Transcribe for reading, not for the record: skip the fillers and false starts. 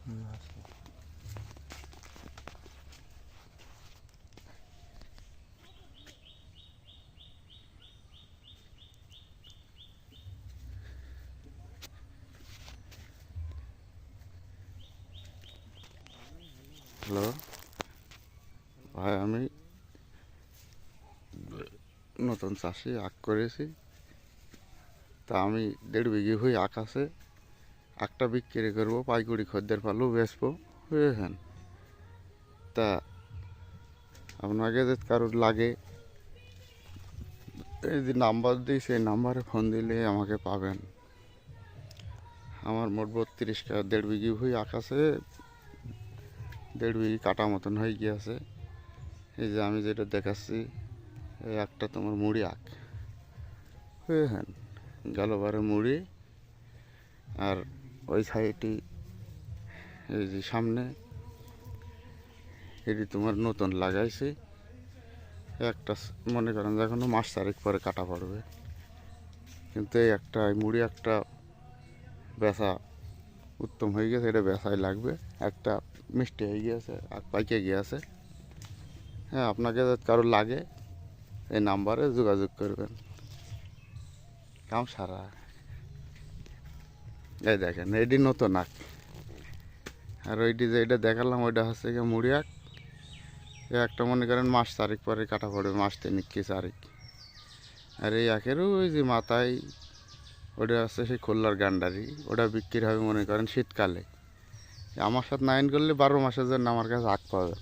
Hello ভাই, আমি নতুন চাষি আখ করেছি। তা আমি 1.5 বিঘি হয়ে আখ আছে। আখটা বিক্রি করবো, পাইকারি খদ্দের পালেও বেচবো, বুঝেছেন? তা আপনাকে যদি কারোর লাগে, এই যে নাম্বার দিই সেই নাম্বারে ফোন দিলে আমাকে পাবেন। আমার মোট 32 কাঠা 1.5 বিঘি হয়ে আখ আছে। 1.5 বিঘি কাটা মতন হয়ে গিয়েছে। এই যে আমি যেটা দেখাচ্ছি, এই একটা তোমার মুড়ি আখ, বুঝেছেন? গেলবারে মুড়ি। আর ওই সাইডটি, এই যে সামনে, এটি তোমার নতুন লাগাইছি। একটা মনে করেন যে এখনো মাস 4 পরে কাটা পড়বে, কিন্তু এই একটা মুড়ি একটা বেচা উত্তম হয়ে গেছে, এটা বেচাই লাগবে। একটা মিষ্টি হয়ে গিয়েছে আর পাইকে গিয়েছে। হ্যাঁ, আপনাকে যদি কারো লাগে এই নাম্বারে যোগাযোগ করবেন। কাম সারা। এই দেখেন, এটি নতুন আখ। আর ওইটি যে এটা দেখালাম ওইটা হচ্ছে গিয়ে মুড়ি আখ। একটা মনে করেন মাস 4 পরে কাটা পড়বে, মাস 3 কি 4। আর এই আখেরও ওই যে মাথায় ওটা আছে সেই খুলনার গান্ডারি, ওটা বিক্রি হবে মনে করেন শীতকালে। আমার সাথে নাইন করলে 12 মাসের জন্য আমার কাছে আখ পাবে।